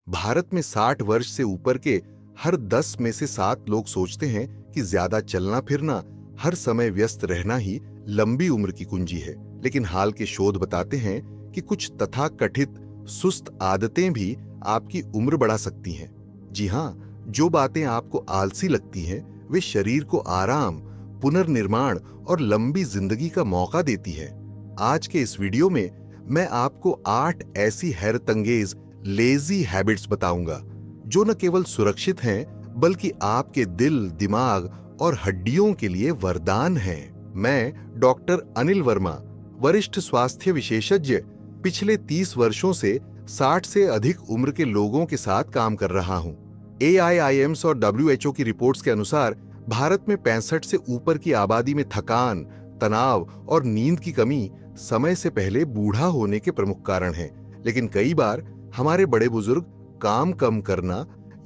भारत में 60 वर्ष से ऊपर के हर 10 में से 7 लोग सोचते हैं कि ज्यादा चलना फिरना, हर समय व्यस्त रहना ही लंबी उम्र की कुंजी है। लेकिन हाल के शोध बताते हैं कि कुछ तथाकथित सुस्त आदतें भी आपकी उम्र बढ़ा सकती हैं। जी हाँ, जो बातें आपको आलसी लगती हैं, वे शरीर को आराम, पुनर्निर्माण और लंबी जिंदगी का मौका देती है। आज के इस वीडियो में मैं आपको 8 ऐसी हैरतअंगेज लेजी हैबिट्स बताऊंगा जो न केवल सुरक्षित हैं बल्कि आपके दिल, दिमाग और हड्डियों के लिए वरदान हैं। मैं डॉक्टर अनिल वर्मा, वरिष्ठ स्वास्थ्य विशेषज्ञ, पिछले 30 वर्षों से 60 से अधिक उम्र के लोगों के साथ काम कर रहा हूं। AIIMS और WHO की रिपोर्ट्स के अनुसार भारत में 65 से ऊपर की आबादी में थकान, तनाव और नींद की कमी समय से पहले बूढ़ा होने के प्रमुख कारण हैं। लेकिन कई बार हमारे बड़े बुजुर्ग काम कम करना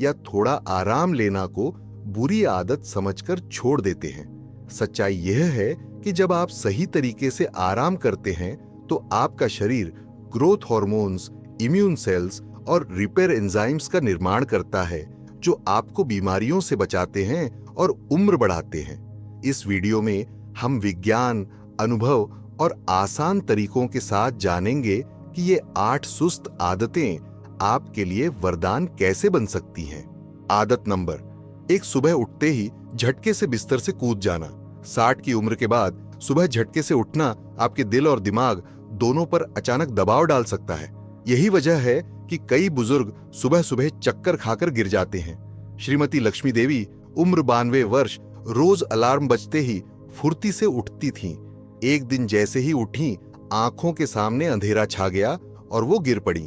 या थोड़ा आराम लेना को बुरी आदत समझकर छोड़ देते हैं। सच्चाई यह है कि जब आप सही तरीके से आराम करते हैं तो आपका शरीर ग्रोथ हार्मोन्स, इम्यून सेल्स और रिपेयर एंजाइम्स का निर्माण करता है जो आपको बीमारियों से बचाते हैं और उम्र बढ़ाते हैं। इस वीडियो में हम विज्ञान, अनुभव और आसान तरीकों के साथ जानेंगे कि ये 8 सुस्त आदतें आपके लिए वरदान कैसे बन सकती हैं। आदत नंबर 1, सुबह उठते ही झटके से बिस्तर से कूद जाना। 60 की उम्र के बाद सुबह झटके से उठना आपके दिल और दिमाग दोनों पर अचानक दबाव डाल सकता है। यही वजह है कि कई बुजुर्ग सुबह सुबह चक्कर खाकर गिर जाते हैं। श्रीमती लक्ष्मी देवी, उम्र 92 वर्ष, रोज अलार्म बजते ही फुर्ती से उठती थीं। एक दिन जैसे ही उठी, आंखों के सामने अंधेरा छा गया और वो गिर पड़ी।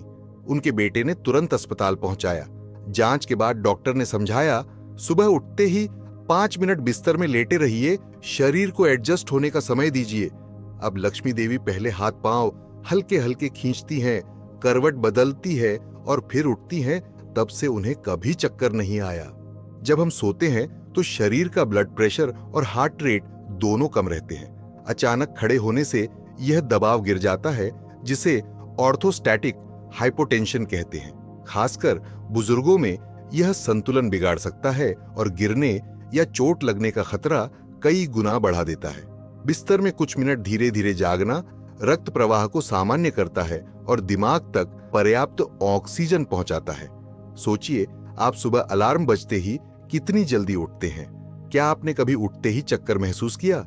उनके बेटे ने तुरंत अस्पताल पहुंचाया। जांच के बाद डॉक्टर ने समझाया, सुबह उठते ही 5 मिनट बिस्तर में लेटे रहिए, शरीर को एडजस्ट होने का समय दीजिए। अब लक्ष्मी देवी पहले हाथ पांव हल्के हल्के खींचती हैं, करवट बदलती है और फिर उठती हैं। तब से उन्हें कभी चक्कर नहीं आया। जब हम सोते हैं तो शरीर का ब्लड प्रेशर और हार्ट रेट दोनों कम रहते हैं। अचानक खड़े होने से यह दबाव गिर जाता है, जिसे ऑर्थोस्टैटिक हाइपोटेंशन कहते हैं। खासकर बुजुर्गों में यह संतुलन बिगाड़ सकता है और गिरने या चोट लगने का खतरा कई गुना बढ़ा देता है। बिस्तर में कुछ मिनट धीरे धीरे जागना रक्त प्रवाह को सामान्य करता है और दिमाग तक पर्याप्त ऑक्सीजन पहुंचाता है। सोचिए, आप सुबह अलार्म बजते ही कितनी जल्दी उठते हैं। क्या आपने कभी उठते ही चक्कर महसूस किया?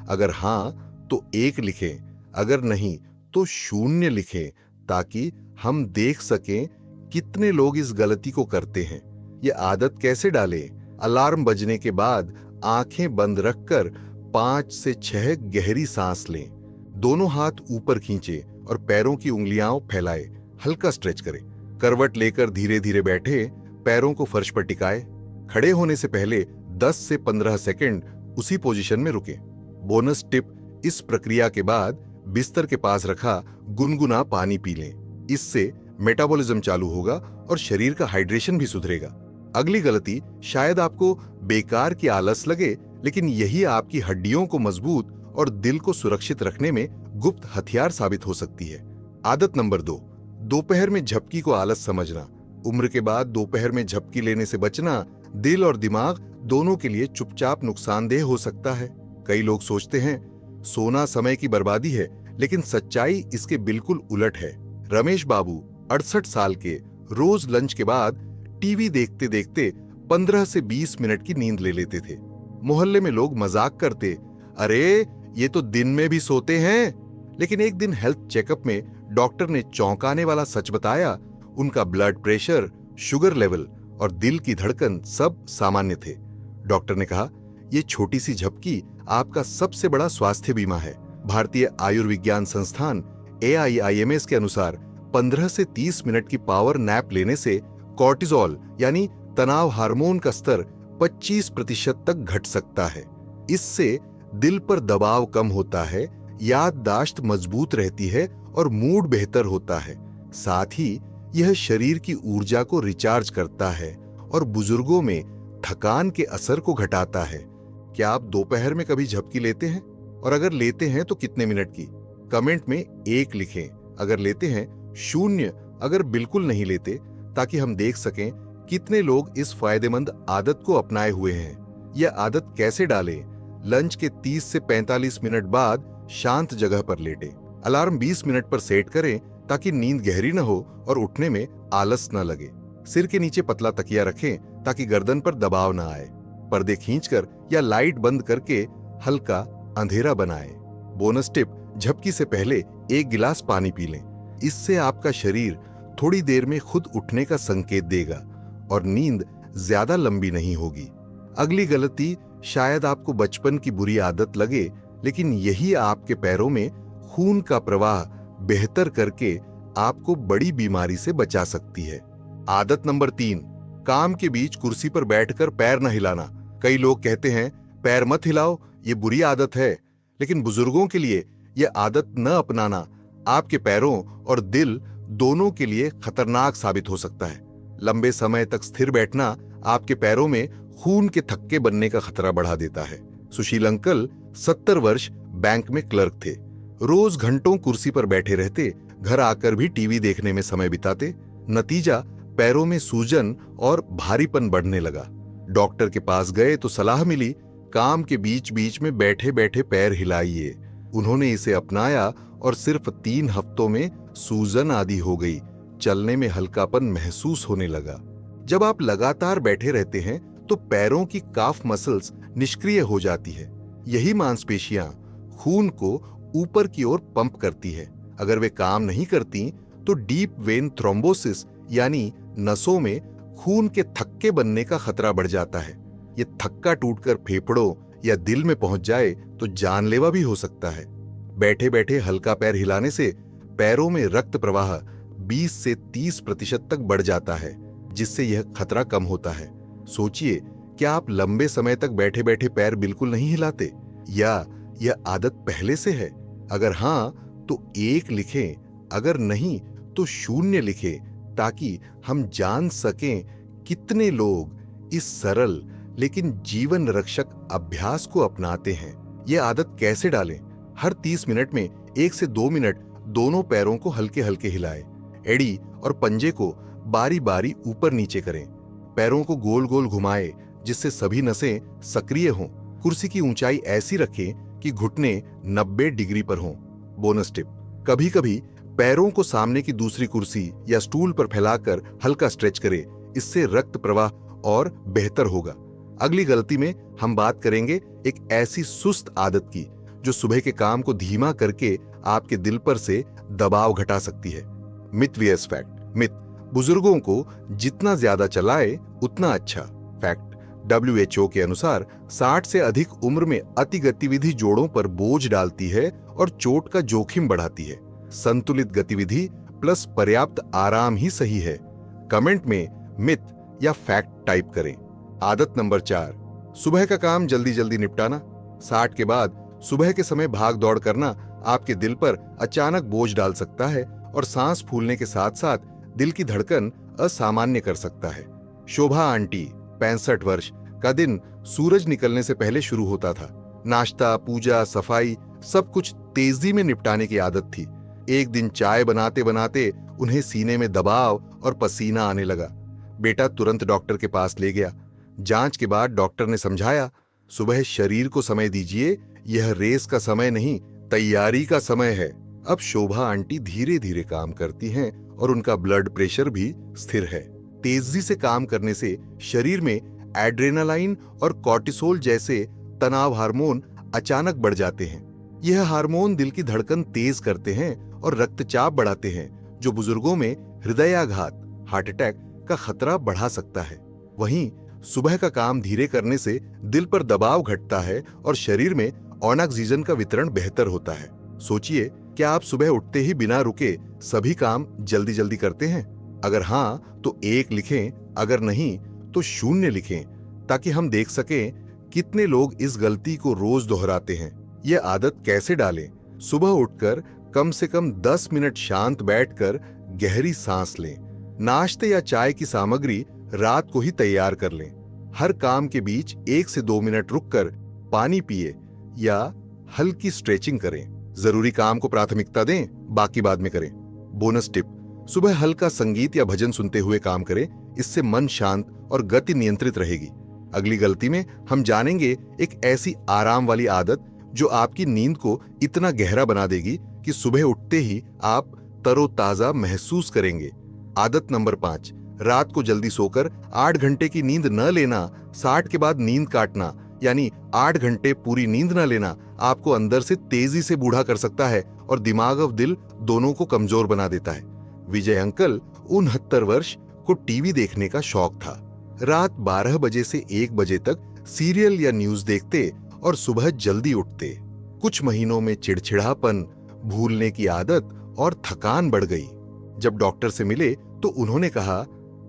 अगर हां तो 1 लिखें, अगर नहीं तो 0 लिखें, ताकि हम देख सकें कितने लोग इस गलती को करते हैं। यह आदत कैसे डालें? अलार्म बजने के बाद आंखें बंद रखकर 5 से 6 गहरी सांस लें। दोनों हाथ ऊपर खींचें और पैरों की उंगलियां फैलाएं। हल्का स्ट्रेच करें। करवट लेकर धीरे धीरे बैठे, पैरों को फर्श पर टिकाएं। खड़े होने से पहले 10 से 15 सेकंड उसी पोजीशन में रुकें। बोनस टिप, इस प्रक्रिया के बाद बिस्तर के पास रखा गुनगुना पानी पी लें। इससे मेटाबॉलिज्म चालू होगा और शरीर का हाइड्रेशन भी सुधरेगा। अगली गलती शायद आपको बेकार की आलस लगे, लेकिन यही आपकी हड्डियों को मजबूत और दिल को सुरक्षित रखने में गुप्त हथियार साबित हो सकती है। आदत नंबर 2, दोपहर में झपकी को आलस समझना। उम्र के बाद दोपहर में झपकी लेने से बचना दिल और दिमाग दोनों के लिए चुपचाप नुकसानदेह हो सकता है। कई लोग सोचते हैं सोना समय की बर्बादी है, लेकिन सच्चाई इसके बिल्कुल उलट है। रमेश बाबू, 68 साल के, रोज लंच के बाद टीवी देखते देखते 15 से 20 मिनट की नींद ले लेते थे। मोहल्ले में लोग मजाक करते, अरे ये तो दिन में भी सोते हैं। लेकिन एक दिन हेल्थ चेकअप में डॉक्टर ने चौंकाने वाला सच बताया। उनका ब्लड प्रेशर, शुगर लेवल और दिल की धड़कन सब सामान्य थे। डॉक्टर ने कहा, यह छोटी सी झपकी आपका सबसे बड़ा स्वास्थ्य बीमा है। भारतीय आयुर्विज्ञान संस्थान AIIMS के अनुसार 15 से 30 मिनट की पावर नैप लेने से कॉर्टिसोल यानी तनाव हार्मोन का स्तर 25% तक घट सकता है। इससे दिल पर दबाव कम होता है, याददाश्त मजबूत रहती है और मूड बेहतर होता है। साथ ही यह शरीर की ऊर्जा को रिचार्ज करता है और बुजुर्गों में थकान के असर को घटाता है। क्या आप दोपहर में कभी झपकी लेते हैं? और अगर लेते हैं तो कितने मिनट की? कमेंट में 1 लिखें अगर लेते हैं, 0 अगर बिल्कुल नहीं लेते। ताकि हम देख सकें कितने लोग इस फायदेमंद आदत को अपनाए हुए हैं। यह आदत कैसे डालें? लंच के 30 से 45 मिनट बाद शांत जगह पर लेटें। अलार्म 20 मिनट पर सेट करें ताकि नींद गहरी न हो और उठने में आलस न लगे। सिर के नीचे पतला तकिया रखें ताकि गर्दन पर दबाव न आए। पर्दे खींचकर या लाइट बंद करके हल्का अंधेरा बनाएं। बोनस टिप, झपकी से पहले 1 गिलास पानी पी लें। इससे आपका शरीर थोड़ी देर में खुद उठने का संकेत देगा और नींद ज्यादा लंबी नहीं होगी। अगली गलती शायद आपको बचपन की बुरी आदत लगे, लेकिन यही आपके पैरों में खून का प्रवाह बेहतर करके आपको बड़ी बीमारी से बचा सकती है। आदत नंबर 3, काम के बीच कुर्सी पर बैठकर पैर न हिलाना। कई लोग कहते हैं पैर मत हिलाओ, ये बुरी आदत है, लेकिन बुजुर्गों के लिए यह आदत न अपनाना आपके पैरों और दिल दोनों के लिए खतरनाक साबित हो सकता है। लंबे समय तक स्थिर बैठना आपके पैरों में खून के थक्के बनने का खतरा बढ़ा देता है। सुशील अंकल 70 वर्ष बैंक में क्लर्क थे। रोज घंटों कुर्सी पर बैठे रहते, घर आकर भी टीवी देखने में समय बिताते। नतीजा, पैरों में सूजन और भारीपन बढ़ने लगा। डॉक्टर के पास गए तो सलाह मिली, काम के बीच बीच में बैठे बैठे पैर हिलाइए। उन्होंने इसे अपनाया और सिर्फ 3 हफ्तों में सूजन आदि हो गई। चलने में हल्कापन महसूस होने लगा। जब आप लगातार बैठे रहते हैं तो पैरों की काफ मसल्स निष्क्रिय हो जाती है। यही मांसपेशियां खून को ऊपर की ओर पंप करती है। अगर वे काम नहीं करती तो डीप वेन थ्रोम्बोसिस यानी नसों में खून के थक्के बनने का खतरा बढ़ जाता है। ये थक्का टूटकर फेफड़ों या दिल में पहुंच जाए तो जानलेवा भी हो सकता है। बैठे बैठे हल्का पैर हिलाने से पैरों में रक्त प्रवाह 20 से 30% तक बढ़ जाता है, जिससे यह खतरा कम होता है। सोचिए, क्या आप लंबे समय तक बैठे बैठे पैर बिल्कुल नहीं हिलाते, या यह आदत पहले से है? अगर हां तो 1 लिखें, अगर नहीं तो 0 लिखें, ताकि हम जान सकें कितने लोग इस सरल लेकिन जीवन रक्षक अभ्यास को अपनाते हैं। यह आदत कैसे डालें? हर 30 मिनट में 1 से 2 मिनट दोनों पैरों को हल्के हल्के हिलाएं। एड़ी और पंजे को बारी बारी ऊपर नीचे करें। पैरों को गोल गोल घुमाएं जिससे सभी नसें सक्रिय हों। कुर्सी की ऊंचाई ऐसी रखें कि घुटने 90 डिग्री पर हों। बोनस टिप, कभी कभी पैरों को सामने की दूसरी कुर्सी या स्टूल पर फैलाकर हल्का स्ट्रेच करें। इससे रक्त प्रवाह और बेहतर होगा। अगली गलती में हम बात करेंगे एक ऐसी सुस्त आदत की जो सुबह के काम को धीमा करके आपके दिल पर से दबाव घटा सकती है। Myth vs fact. मिथ, बुजुर्गों को जितना ज्यादा चलाए उतना अच्छा। फैक्ट, WHO के अनुसार 60 से अधिक उम्र में अति गतिविधि जोड़ों पर बोझ डालती है और चोट का जोखिम बढ़ाती है। संतुलित गतिविधि प्लस पर्याप्त आराम ही सही है। कमेंट में मिथ या फैक्ट टाइप करें। आदत नंबर 4, सुबह का काम जल्दी जल्दी निपटाना। 60 के बाद सुबह के समय भाग दौड़ करना आपके दिल पर अचानक बोझ डाल सकता है और सांस फूलने के साथ साथ दिल की धड़कन असामान्य कर सकता है। शोभा आंटी 65 वर्ष का दिन सूरज निकलने से पहले शुरू होता था। नाश्ता, पूजा, सफाई सब कुछ तेजी में निपटाने की आदत थी। एक दिन चाय बनाते बनाते उन्हें सीने में दबाव और पसीना आने लगा। बेटा तुरंत डॉक्टर के पास ले गया। जांच के बाद डॉक्टर ने समझाया, सुबह शरीर को समय दीजिए, यह रेस का समय नहीं, तैयारी का समय है। अब शोभा आंटी धीरे धीरे काम करती हैं और उनका ब्लड प्रेशर भी स्थिर है। तेजी से काम करने से शरीर में एड्रेनालाइन और कॉर्टिसोल जैसे तनाव हार्मोन अचानक बढ़ जाते हैं। यह हार्मोन दिल की धड़कन तेज करते हैं और रक्तचाप बढ़ाते हैं, जो बुजुर्गों में हृदयाघात, हार्ट अटैक का खतरा बढ़ा सकता है। वहीं सुबह का काम धीरे करने से दिल पर दबाव घटता है और शरीर में ऑक्सीजन का वितरण बेहतर होता है। सोचिए, क्या आप सुबह उठते ही बिना रुके सभी काम जल्दी जल्दी करते हैं? अगर हां तो 1 लिखें, अगर नहीं तो 0 लिखें, ताकि हम देख सकें कितने लोग इस गलती को रोज दोहराते हैं। यह आदत कैसे डालें? सुबह उठकर कम से कम 10 मिनट शांत बैठकर गहरी सांस लें। नाश्ते या चाय की सामग्री रात को ही तैयार कर लें। हर काम के बीच 1 से 2 मिनट रुककर पानी पिए या हल्की स्ट्रेचिंग करें। जरूरी काम को प्राथमिकता दें, बाकी बाद में करें। बोनस टिप, सुबह हल्का संगीत या भजन सुनते हुए काम करें, इससे मन शांत और गति नियंत्रित रहेगी। अगली गलती में हम जानेंगे एक ऐसी आराम वाली आदत जो आपकी नींद को इतना गहरा बना देगी कि सुबह उठते ही आप तरोताजा महसूस करेंगे। आदत नंबर 5, रात को जल्दी सोकर 8 घंटे की नींद न लेना। 60 के बाद नींद काटना यानी 8 घंटे पूरी नींद न लेना आपको अंदर से तेजी से बूढ़ा कर सकता है और दिमाग और दिल दोनों को कमजोर बना देता है। विजय अंकल 69 वर्ष को टीवी देखने का शौक था। रात 12 बजे से 1 बजे तक सीरियल या न्यूज देखते और सुबह जल्दी उठते। कुछ महीनों में चिड़चिड़ापन, भूलने की आदत और थकान बढ़ गई। जब डॉक्टर से मिले तो उन्होंने कहा,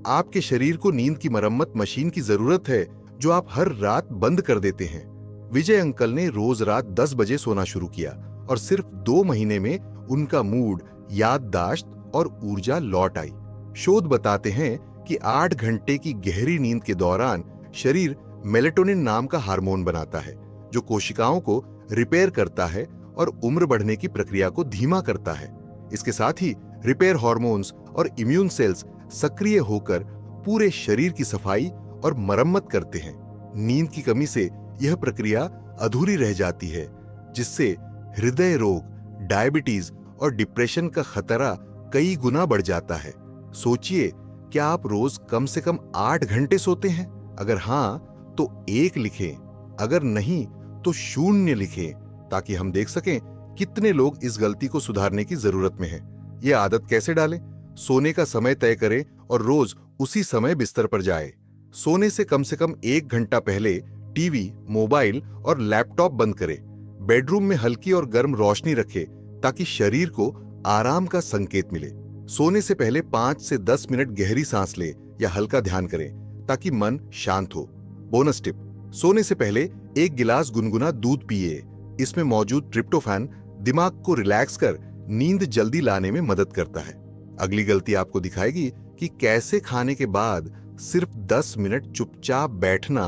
आपके शरीर को नींद की मरम्मत मशीन की जरूरत है जो आप हर रात बंद कर देते हैं। विजय अंकल ने रोज रात 10 बजे सोना शुरू किया और सिर्फ 2 महीने में उनका मूड, याददाश्त और ऊर्जा लौट आई। शोध बताते हैं कि 8 घंटे की गहरी नींद के दौरान शरीर मेलेटोनिन नाम का हार्मोन बनाता है जो कोशिकाओं को रिपेयर करता है और उम्र बढ़ने की प्रक्रिया को धीमा करता है। इसके साथ ही रिपेयर हार्मोन्स और इम्यून सेल्स सक्रिय होकर पूरे शरीर की सफाई और मरम्मत करते हैं। नींद की कमी से यह प्रक्रिया अधूरी रह जाती है, जिससे हृदय रोग, डायबिटीज और डिप्रेशन का खतरा कई गुना बढ़ जाता है। सोचिए, क्या आप रोज कम से कम 8 घंटे सोते हैं? अगर हां तो 1 लिखें, अगर नहीं तो 0 लिखें, ताकि हम देख सकें कितने लोग इस गलती को सुधारने की जरूरत में हैं। यह आदत कैसे डालें? सोने का समय तय करें और रोज उसी समय बिस्तर पर जाएं। सोने से कम 1 घंटा पहले टीवी, मोबाइल और लैपटॉप बंद करें। बेडरूम में हल्की और गर्म रोशनी रखें ताकि शरीर को आराम का संकेत मिले। सोने से पहले 5 से 10 मिनट गहरी सांस लें या हल्का ध्यान करें ताकि मन शांत हो। बोनस टिप, सोने से पहले 1 गिलास गुनगुना दूध पिए। इसमें मौजूद ट्रिप्टोफैन दिमाग को रिलैक्स कर नींद जल्दी लाने में मदद करता है। अगली गलती आपको दिखाएगी कि कैसे खाने के बाद सिर्फ 10 मिनट चुपचाप बैठना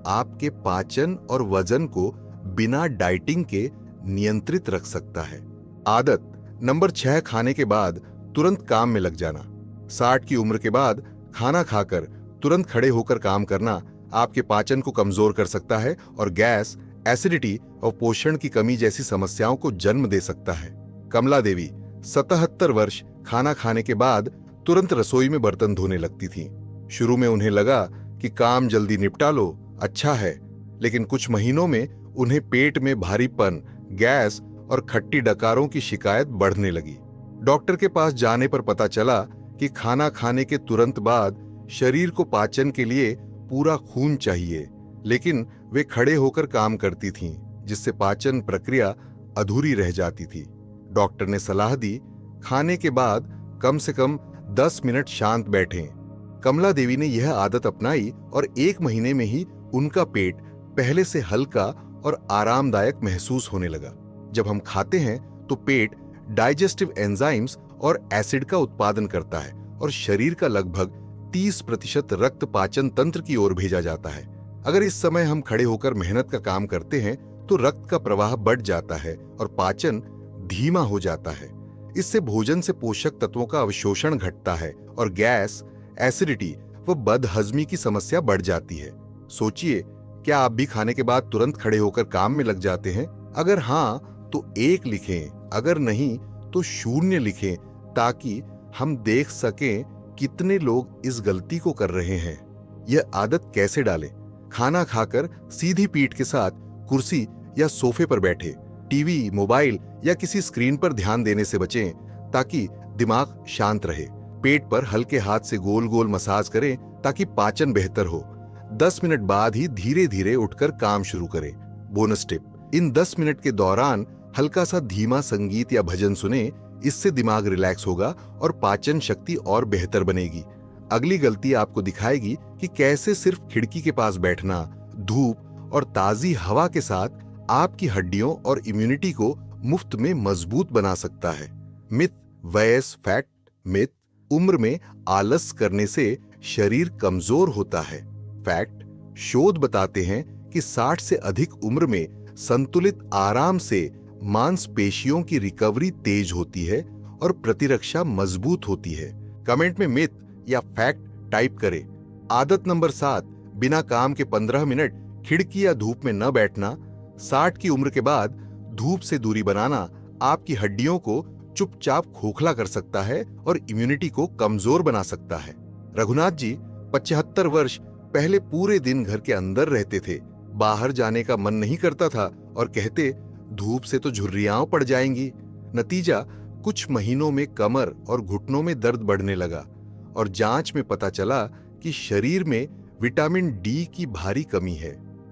आपके पाचन और वजन को बिना डाइटिंग के नियंत्रित रख सकता है। आदत नंबर 6, खाने के बाद तुरंत काम में लग जाना। 60 की उम्र के बाद खाना खाकर तुरंत खड़े होकर काम करना आपके पाचन को कमजोर कर सकता है और गैस, एसिडिटी और पोषण की कमी जैसी समस्याओं को जन्म दे सकता है। कमला देवी 77 वर्ष खाना खाने के बाद तुरंत रसोई में बर्तन धोने लगती थीं। शुरू में उन्हें लगा कि काम जल्दी निपटा लो, अच्छा है, लेकिन कुछ महीनों में उन्हें पेट में भारीपन, गैस और खट्टी डकारों की शिकायत बढ़ने लगी। डॉक्टर के पास जाने पर पता चला कि खाना खाने के तुरंत बाद शरीर को पाचन के लिए पूरा खून चाहिए, लेकिन वे खड़े होकर काम करती थीं, जिससे पाचन प्रक्रिया अधूरी रह जाती थी। डॉक्टर ने सलाह दी, खाने के बाद कम से कम 10 मिनट शांत बैठें। कमला देवी ने यह आदत अपनाई और 1 महीने में ही उनका पेट पहले से हल्का और आरामदायक महसूस होने लगा। जब हम खाते हैं तो पेट डाइजेस्टिव एंजाइम्स और एसिड का उत्पादन करता है और शरीर का लगभग 30% रक्त पाचन तंत्र की ओर भेजा जाता है। अगर इस समय हम खड़े होकर मेहनत का काम करते हैं तो रक्त का प्रवाह बढ़ जाता है और पाचन धीमा हो जाता है। इससे भोजन से पोषक तत्वों का अवशोषण घटता है और गैस, एसिडिटी व बदहजमी की समस्या बढ़ जाती है। सोचिए, क्या आप भी खाने के बाद तुरंत खड़े होकर काम में लग जाते हैं? अगर हां तो 1 लिखें, अगर नहीं तो 0 लिखें, ताकि हम देख सकें कितने लोग इस गलती को कर रहे हैं। यह आदत कैसे डालें? खाना खाकर सीधी पीठ के साथ कुर्सी या सोफे पर बैठे। टीवी, मोबाइल या किसी स्क्रीन पर ध्यान देने से बचें ताकि दिमाग शांत रहे। पेट पर हल्के हाथ से गोल गोल मसाज करें ताकि पाचन बेहतर हो। 10 मिनट बाद ही धीरे धीरे उठकर काम शुरू करें। बोनस टिप, इन 10 मिनट के दौरान हल्का सा धीमा संगीत या भजन सुने, इससे दिमाग रिलैक्स होगा और पाचन शक्ति और बेहतर बनेगी। अगली गलती आपको दिखाएगी कि कैसे सिर्फ खिड़की के पास बैठना, धूप और ताजी हवा के साथ आपकी हड्डियों और इम्यूनिटी को मुफ्त में मजबूत बना सकता है। मिथ, वयस, फैक्ट, मिथ, उम्र में आलस करने से शरीर कमजोर होता है। फैक्ट, शोध बताते हैं कि 60 से अधिक उम्र में संतुलित आराम से मांसपेशियों की रिकवरी तेज होती है और प्रतिरक्षा मजबूत होती है। कमेंट में मिथ या फैक्ट टाइप करें। आदत नंबर 7, बिना काम के 15 मिनट खिड़की या धूप में न बैठना। 60 की उम्र के बाद धूप से दूरी बनाना आपकी हड्डियों को चुपचाप खोखला कर सकता है और इम्यूनिटी को कमजोर बना सकता है। रघुनाथ जी 75 वर्ष पहले पूरे दिन घर के अंदर रहते थे। बाहर जाने का मन नहीं करता था और कहते, धूप से तो झुर्रियां पड़ जाएंगी। नतीजा, कुछ महीनों में कमर और घुटनों में दर्द बढ़ने लगा और जांच में पता चला कि शरीर में विटामिन डी की भारी कमी है।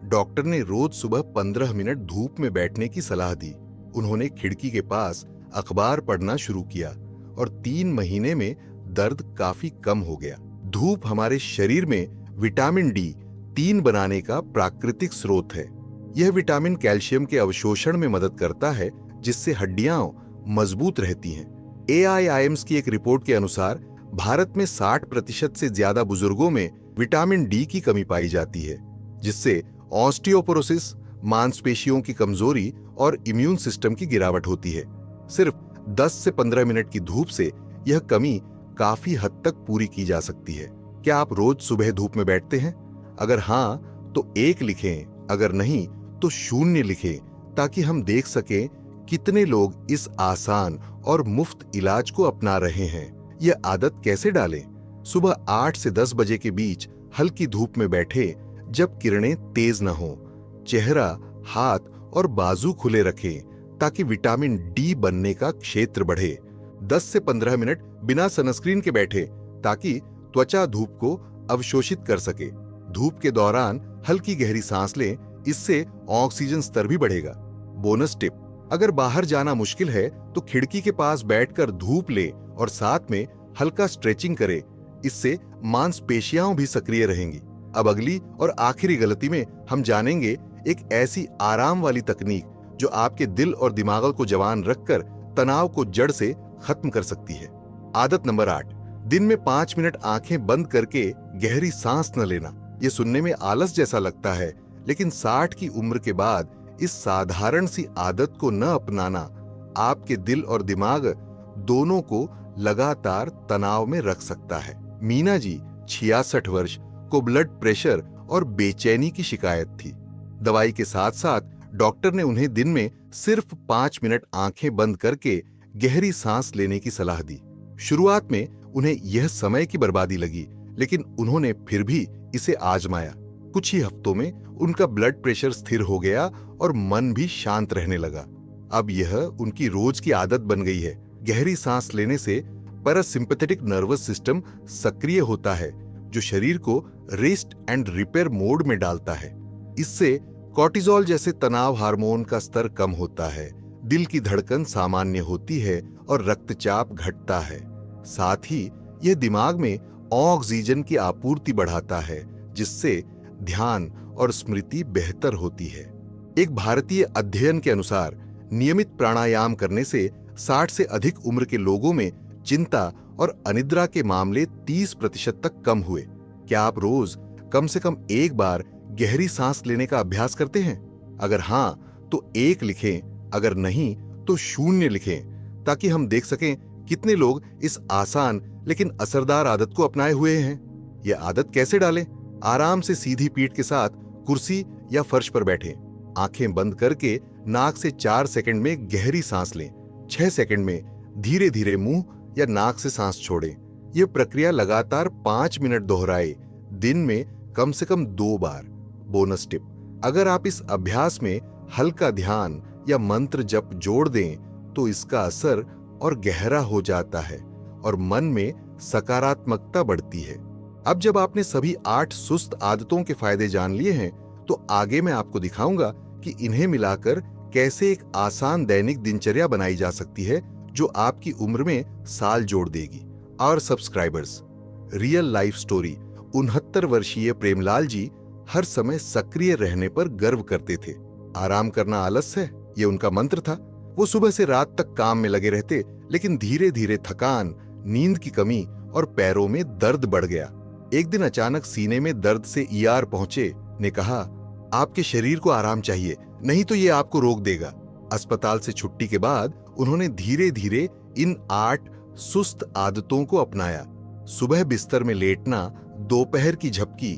डॉक्टर ने रोज सुबह 15 मिनट धूप में बैठने की सलाह दी। उन्होंने खिड़की के पास अखबार पढ़ना शुरू किया और 3 महीने में दर्द काफी कम हो गया। धूप हमारे शरीर में विटामिन डी 3 बनाने का प्राकृतिक स्रोत है। यह विटामिन कैल्शियम के अवशोषण में मदद करता है, जिससे हड्डियां मजबूत रहती हैं। AIIMS की एक रिपोर्ट के अनुसार भारत में 60% से ज्यादा बुजुर्गों में विटामिन डी की कमी पाई जाती है, जिससे ऑस्टियोपोरोसिस, मांसपेशियों की कमजोरी और इम्यून सिस्टम की गिरावट होती है। सिर्फ 10 से 15 मिनट की धूप से यह कमी काफी हद तक पूरी की जा सकती है। क्या आप रोज सुबह धूप में बैठते हैं? अगर हां, तो 1 लिखें, अगर नहीं तो 0 लिखें, ताकि हम देख सकें कितने लोग इस आसान और मुफ्त इलाज को अपना रहे हैं। यह आदत कैसे डालें? सुबह 8 से 10 बजे के बीच हल्की धूप में बैठे, जब किरणें तेज न हो। चेहरा, हाथ और बाजू खुले रखें ताकि विटामिन डी बनने का क्षेत्र बढ़े। 10 से 15 मिनट बिना सनस्क्रीन के बैठे ताकि त्वचा धूप को अवशोषित कर सके। धूप के दौरान हल्की गहरी सांस लें, इससे ऑक्सीजन स्तर भी बढ़ेगा। बोनस टिप, अगर बाहर जाना मुश्किल है तो खिड़की के पास बैठकर धूप ले और साथ में हल्का स्ट्रेचिंग करे। इससे मांसपेशियां भी सक्रिय रहेंगी। अब अगली और आखिरी गलती में हम जानेंगे एक ऐसी आराम वाली तकनीक जो आपके दिल और दिमाग को जवान रखकर तनाव को जड़ से खत्म कर सकती है। आदत नंबर 8, दिन में 5 मिनट आंखें बंद करके गहरी सांस न लेना। यह सुनने में आलस जैसा लगता है, लेकिन 60 की उम्र के बाद इस साधारण सी आदत को न अपनाना आपके दिल और दिमाग दोनों को लगातार तनाव में रख सकता है। मीना जी 66 वर्ष को ब्लड प्रेशर और बेचैनी की शिकायत थी। दवाई के साथ साथ डॉक्टर ने उन्हें दिन में सिर्फ 5 मिनट आंखें बंद करके गहरी सांस लेने की सलाह दी। शुरुआत में उन्हें यह समय की बर्बादी लगी, लेकिन उन्होंने फिर भी इसे आजमाया। कुछ ही हफ्तों में उनका ब्लड प्रेशर स्थिर हो गया और मन भी शांत रहने लगा। अब यह उनकी रोज की आदत बन गई है। गहरी सांस लेने से पैरासिम्पैथेटिक नर्वस सिस्टम सक्रिय होता है, जो शरीर को रेस्ट एंड रिपेयर मोड में डालता है। इससे कॉर्टिसोल जैसे तनाव हार्मोन का स्तर कम होता है, दिल की धड़कन सामान्य होती है और रक्तचाप घटता है। साथ ही यह दिमाग में ऑक्सीजन की आपूर्ति बढ़ाता है, जिससे ध्यान और स्मृति बेहतर होती है। एक भारतीय अध्ययन के अनुसार नियमित प्राणायाम करने से 60 से अधिक उम्र के लोगों में चिंता और अनिद्रा के मामले 30% तक कम हुए। क्या आप रोज कम से कम एक बार गहरी सांस लेने का अभ्यास करते हैं? अगर हां, तो 1 लिखें, अगर नहीं तो 0 लिखें, ताकि हम देख सकें कितने लोग इस आसान लेकिन असरदार आदत को अपनाए हुए हैं। यह आदत कैसे डालें? आराम से सीधी पीठ के साथ कुर्सी या फर्श पर बैठें। आंखें बंद करके नाक से 4 सेकंड में गहरी सांस लें। 6 सेकंड में धीरे धीरे मुंह या नाक से सांस छोड़ें। यह प्रक्रिया लगातार 5 मिनट दोहराए, दिन में कम से कम 2 बार। बोनस टिप, अगर आप इस अभ्यास में हल्का ध्यान या मंत्र जप जोड़ दें तो इसका असर और गहरा हो जाता है और मन में सकारात्मकता बढ़ती है। अब जब आपने सभी 8 सुस्त आदतों के फायदे जान लिए हैं, तो आगे मैं आपको दिखाऊंगा कि इन्हें मिलाकर कैसे एक आसान दैनिक दिनचर्या बनाई जा सकती है, जो आपकी उम्र में साल जोड़ देगी। और सब्सक्राइबर्स, रियल लाइफ स्टोरी 69 वर्षीय प्रेमलाल जी हर समय सक्रिय रहने पर गर्व करते थे। आराम करना आलस्य है, ये उनका मंत्र था। वो सुबह से रात तक काम में लगे रहते, लेकिन धीरे धीरे थकान, नींद की कमी और पैरों में दर्द बढ़ गया। एक दिन अचानक सीने में दर्द से ER पहुंचे ने कहा, आपके शरीर को आराम चाहिए, नहीं तो ये आपको रोक देगा। अस्पताल से छुट्टी के बाद उन्होंने धीरे धीरे इन 8 सुस्त आदतों को अपनाया। सुबह बिस्तर में लेटना, दोपहर की झपकी,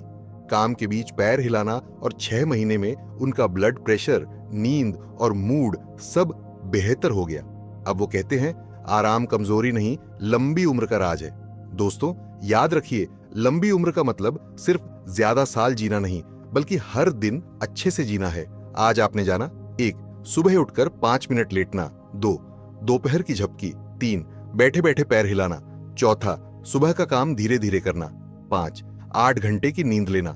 काम के बीच पैर हिलाना और 6 महीने में उनका ब्लड प्रेशर, नींद और मूड सब बेहतर हो गया। अब वो कहते हैं आराम कमजोरी नहीं, लंबी उम्र का राज है। दोस्तों याद रखिए, लंबी उम्र का मतलब सिर्फ ज्यादा साल जीना नहीं, बल्कि हर दिन अच्छे से जीना है। आज आपने जाना 1. सुबह उठकर 5 मिनट लेटना। 2. दोपहर की झपकी। 3. बैठे बैठे पैर हिलाना। 4. सुबह का काम धीरे धीरे करना। 5. 8 घंटे की नींद लेना।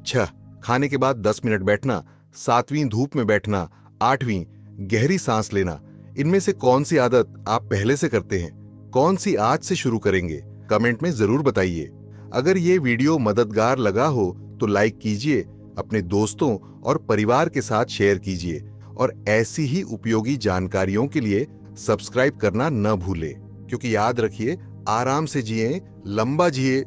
6. खाने के बाद 10 मिनट बैठना। 7वीं धूप में बैठना। 8वीं गहरी सांस लेना। इनमें से कौन सी आदत आप पहले से करते हैं? कौन सी आज से शुरू करेंगे? कमेंट में जरूर बताइए। अगर ये वीडियो मददगार लगा हो तो लाइक कीजिए, अपने दोस्तों और परिवार के साथ शेयर कीजिए और ऐसी ही उपयोगी जानकारियों के लिए सब्सक्राइब करना न भूलें। क्योंकि याद रखिए, आराम से जिए, लंबा जिए